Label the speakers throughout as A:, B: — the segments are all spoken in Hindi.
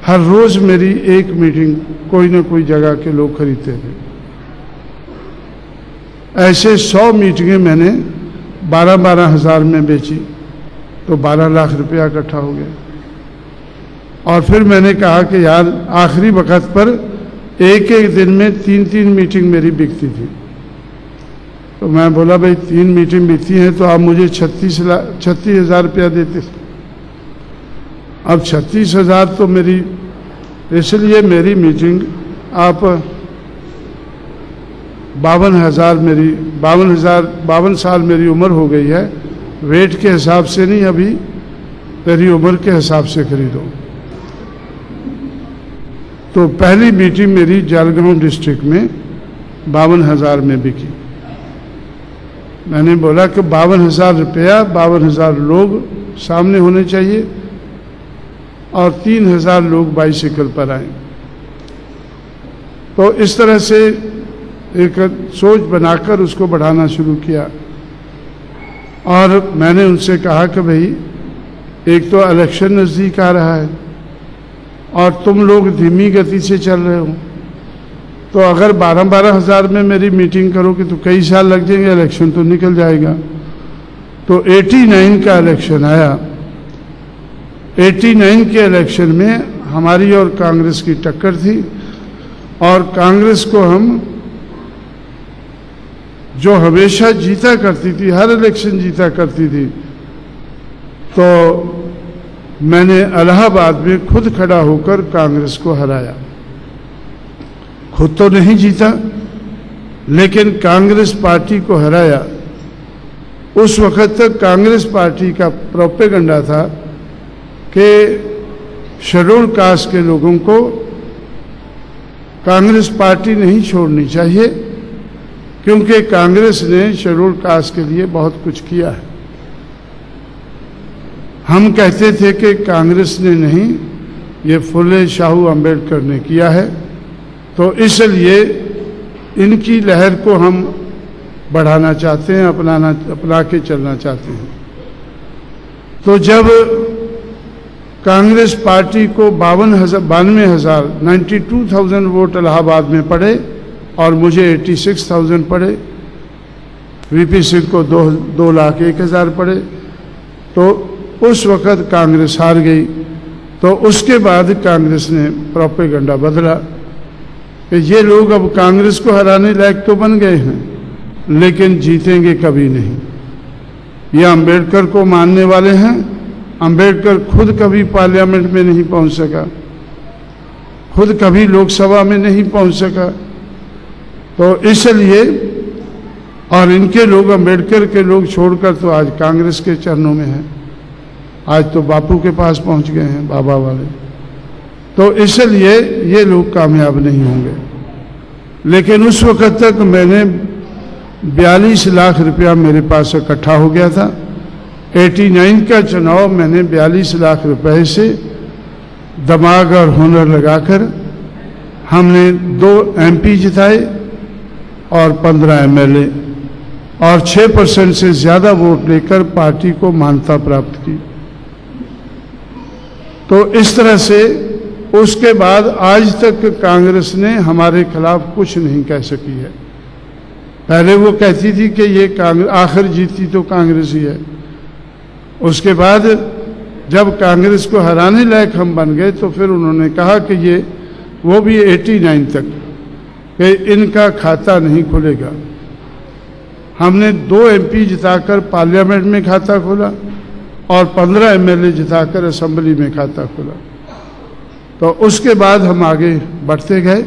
A: हर रोज मेरी एक मीटिंग कोई ना कोई जगह के लोग खरीदते थे। ऐसे 100 मीटिंगें मैंने 12-12 हज़ार में बेची तो 12 लाख रुपया इकट्ठा हो गया। और फिर मैंने कहा कि यार आखिरी वक्त पर एक एक दिन में 3-3 मीटिंग मेरी बिकती थी। तो मैं बोला भाई 3 मीटिंग बिकती हैं तो आप मुझे 36,000 रुपया देते। अब 36,000 तो मेरी, इसलिए मेरी मीटिंग आप 52 साल मेरी उम्र हो गई है, वेट के हिसाब से नहीं, अभी मेरी उम्र के हिसाब से खरीदो। तो पहली मीटिंग मेरी जलगांव डिस्ट्रिक्ट में 52,000 में बिकी। मैंने बोला कि 52,000 रुपया, 52,000 लोग सामने होने चाहिए और 3,000 लोग बाइसिकल पर आए। तो इस तरह से एक सोच बनाकर उसको बढ़ाना शुरू किया। और मैंने उनसे कहा कि भाई एक तो इलेक्शन नज़दीक आ रहा है और तुम लोग धीमी गति से चल रहे हो, तो अगर 12-12 हज़ार में मेरी मीटिंग करोगे तो कई साल लग जाएंगे, इलेक्शन तो निकल जाएगा। तो 89 का इलेक्शन आया। 89 के इलेक्शन में हमारी और कांग्रेस की टक्कर थी और कांग्रेस को हम, जो हमेशा जीता करती थी, हर इलेक्शन जीता करती थी, तो मैंने इलाहाबाद में खुद खड़ा होकर कांग्रेस को हराया। खुद तो नहीं जीता लेकिन कांग्रेस पार्टी को हराया। उस वक्त तक कांग्रेस पार्टी का प्रोपेगेंडा था कि शेड्यूल कास्ट के लोगों को कांग्रेस पार्टी नहीं छोड़नी चाहिए क्योंकि कांग्रेस ने शेड्यूल कास्ट के लिए बहुत कुछ किया है। हम कहते थे कि कांग्रेस ने नहीं, ये फुले शाहू अम्बेडकर ने किया है, तो इसलिए इनकी लहर को हम बढ़ाना चाहते हैं, अपना के चलना चाहते हैं। तो जब कांग्रेस पार्टी को 92,000 वोट इलाहाबाद में पड़े और मुझे 86,000 पड़े, वीपी सिंह को 2,01,000 पड़े, तो उस वक़्त कांग्रेस हार गई। तो उसके बाद कांग्रेस ने प्रोपेगेंडा बदला कि ये लोग अब कांग्रेस को हराने लायक तो बन गए हैं लेकिन जीतेंगे कभी नहीं। ये अम्बेडकर को मानने वाले हैं। अम्बेडकर खुद कभी पार्लियामेंट में नहीं पहुंच सका, खुद कभी लोकसभा में नहीं पहुंच सका, तो इसलिए, और इनके लोग, अम्बेडकर के लोग छोड़कर तो आज कांग्रेस के चरणों में हैं। आज तो बापू के पास पहुंच गए हैं, बाबा वाले। तो इसलिए ये लोग कामयाब नहीं होंगे। लेकिन उस वक्त तक मैंने 42 लाख रुपया मेरे पास इकट्ठा हो गया था। 89 का चुनाव मैंने 42 लाख रुपए से दिमाग और हुनर लगाकर हमने 2 MP जिताए और 15 MLA और 6% से ज़्यादा वोट लेकर पार्टी को मान्यता प्राप्त की। तो इस तरह से उसके बाद आज तक कांग्रेस ने हमारे खिलाफ कुछ नहीं कह सकी है। पहले वो कहती थी कि ये कांग्रेस आखिर जीती तो कांग्रेस ही है। उसके बाद जब कांग्रेस को हराने लायक हम बन गए तो फिर उन्होंने कहा कि ये, वो भी 89 तक, कि इनका खाता नहीं खुलेगा। हमने 2 MP जिताकर पार्लियामेंट में खाता खोला और 15 MLA जिताकर असेंबली में खाता खोला। तो उसके बाद हम आगे बढ़ते गए।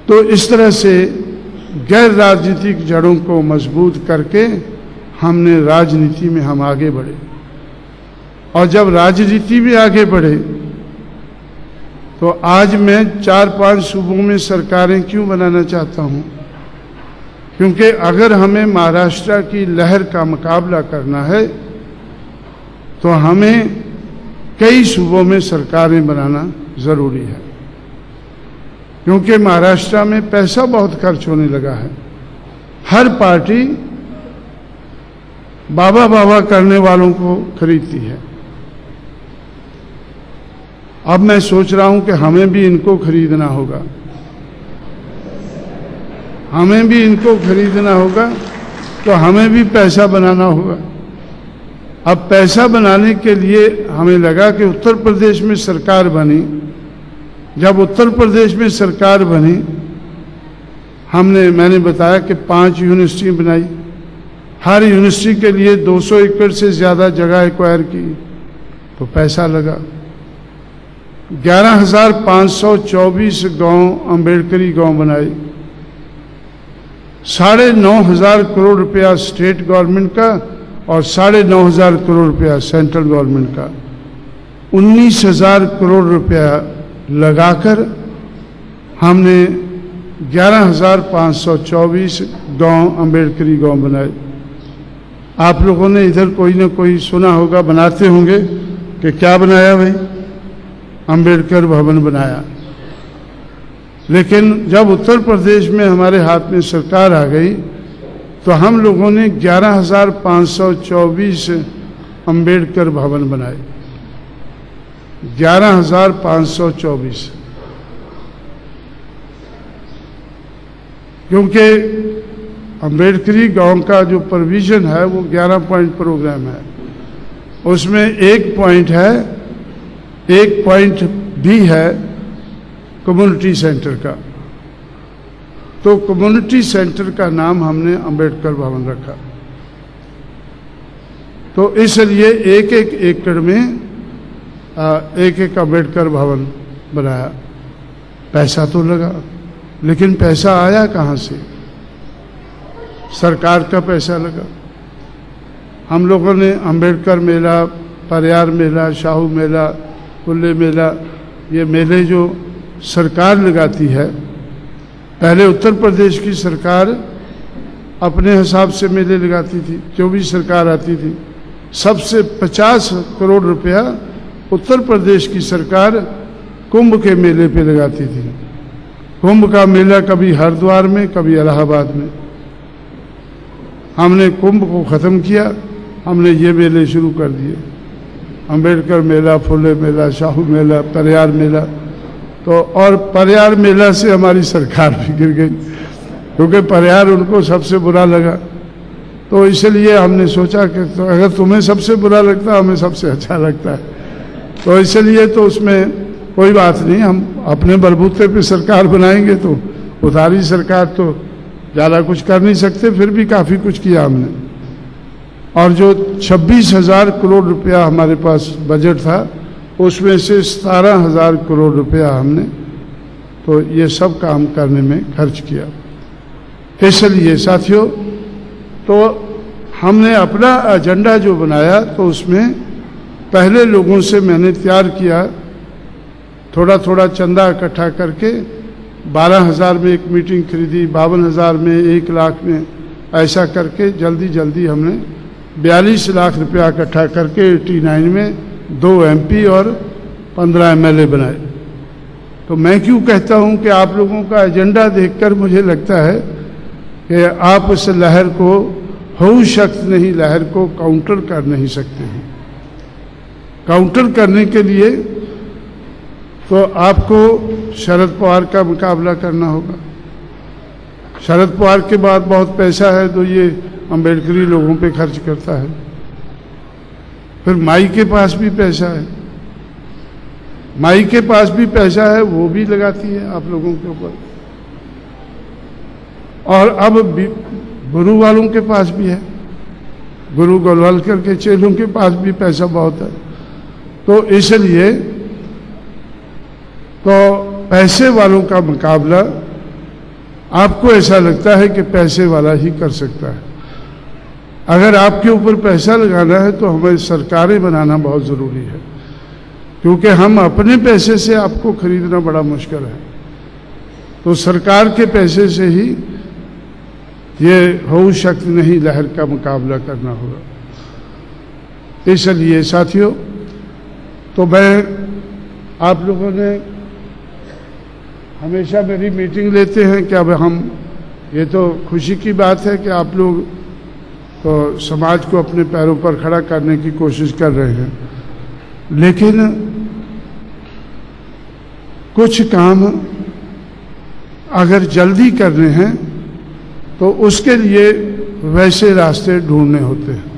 A: तो इस तरह से गैर राजनीतिक जड़ों को मजबूत करके हमने राजनीति में हम आगे बढ़े। और जब राजनीति में आगे बढ़े तो आज मैं 4-5 सूबों में सरकारें क्यों बनाना चाहता हूं? क्योंकि अगर हमें महाराष्ट्र की लहर का मुकाबला करना है तो हमें कई सूबों में सरकारें बनाना ज़रूरी है, क्योंकि महाराष्ट्र में पैसा बहुत खर्च होने लगा है। हर पार्टी बाबा बाबा करने वालों को खरीदती है। अब मैं सोच रहा हूं कि हमें भी इनको खरीदना होगा, हमें भी इनको खरीदना होगा, तो हमें भी पैसा बनाना होगा। अब पैसा बनाने के लिए हमें लगा कि उत्तर प्रदेश में सरकार बनी। जब उत्तर प्रदेश में सरकार बनी, मैंने बताया कि 5 यूनिवर्सिटी बनाई, हर यूनिवर्सिटी के लिए 200 एकड़ से ज़्यादा जगह एक्वायर की, तो पैसा लगा। 11,524 गांव अम्बेडकरी गांव बनाए, 9,500 करोड़ रुपया स्टेट गवर्नमेंट का और 9,500 करोड़ रुपया सेंट्रल गवर्नमेंट का, 19,000 करोड़ रुपया लगाकर हमने 11,524 गांव अम्बेडकरी गांव बनाए। आप लोगों ने इधर कोई ना कोई सुना होगा, बनाते होंगे कि क्या बनाया भाई, अम्बेडकर भवन बनाया। लेकिन जब उत्तर प्रदेश में हमारे हाथ में सरकार आ गई तो हम लोगों ने 11,524 अम्बेडकर भवन बनाए। 11,524, क्योंकि अम्बेडकरी गांव का जो प्रोविजन है वो 11 पॉइंट प्रोग्राम है। उसमें एक पॉइंट भी है कम्युनिटी सेंटर का, तो कम्युनिटी सेंटर का नाम हमने अम्बेडकर भवन रखा। तो इसलिए एक एकड़ में एक अम्बेडकर भवन बनाया। पैसा तो लगा, लेकिन पैसा आया कहाँ से? सरकार का पैसा लगा। हम लोगों ने अम्बेडकर मेला, परियार मेला, शाहू मेला, कुल्ले मेला, ये मेले जो सरकार लगाती है, पहले उत्तर प्रदेश की सरकार अपने हिसाब से मेले लगाती थी, जो भी सरकार आती थी, सबसे 50 करोड़ रुपया उत्तर प्रदेश की सरकार कुंभ के मेले पे लगाती थी। कुंभ का मेला कभी हरिद्वार में, कभी इलाहाबाद में। हमने कुंभ को ख़त्म किया, हमने ये मेले शुरू कर दिए, अम्बेडकर मेला, फुले मेला, शाहू मेला, परियार मेला। तो और परियार मेला से हमारी सरकार भी गिर गई, क्योंकि परियार उनको सबसे बुरा लगा। तो इसलिए हमने सोचा कि तो अगर तुम्हें सबसे बुरा लगता, हमें सबसे अच्छा लगता है, तो इसलिए तो उसमें कोई बात नहीं, हम अपने बलबूते पे सरकार बनाएंगे। तो उधारी सरकार तो ज़्यादा कुछ कर नहीं सकते, फिर भी काफ़ी कुछ किया हमने। और जो 26,000 करोड़ रुपया हमारे पास बजट था, उसमें से 17,000 करोड़ रुपया हमने तो ये सब काम करने में खर्च किया। इसलिए साथियों, तो हमने अपना एजेंडा जो बनाया, तो उसमें पहले लोगों से मैंने तैयार किया, थोड़ा थोड़ा चंदा इकट्ठा करके 12,000 में एक मीटिंग खरीदी, 52,000 में, 1 लाख में, ऐसा करके जल्दी जल्दी हमने 42 लाख रुपया इकट्ठा करके 89 में 2 MP और 15 MLA बनाए। तो मैं क्यों कहता हूं कि आप लोगों का एजेंडा देखकर मुझे लगता है कि आप इस लहर को, हो शख्स नहीं, लहर को काउंटर कर नहीं सकते हैं। काउंटर करने के लिए तो आपको शरद पवार का मुकाबला करना होगा। शरद पवार के बाद बहुत पैसा है, तो ये अम्बेडकरी लोगों पे खर्च करता है। फिर माई के पास भी पैसा है, माई के पास भी पैसा है, वो भी लगाती है आप लोगों के ऊपर। और अब गुरु वालों के पास भी है, गुरु गोलवालकर के चेलों के पास भी पैसा बहुत है। तो इसलिए तो पैसे वालों का मुकाबला आपको ऐसा लगता है कि पैसे वाला ही कर सकता है। अगर आपके ऊपर पैसा लगाना है तो हमें सरकारें बनाना बहुत ज़रूरी है, क्योंकि हम अपने पैसे से आपको खरीदना बड़ा मुश्किल है। तो सरकार के पैसे से ही ये हो शक्ति नहीं लहर का मुकाबला करना होगा। इसलिए साथियों, तो मैं, आप लोगों ने हमेशा मेरी मीटिंग लेते हैं कि अब हम, ये तो खुशी की बात है कि आप लोग तो समाज को अपने पैरों पर खड़ा करने की कोशिश कर रहे हैं। लेकिन कुछ काम अगर जल्दी करने हैं तो उसके लिए वैसे रास्ते ढूंढने होते हैं।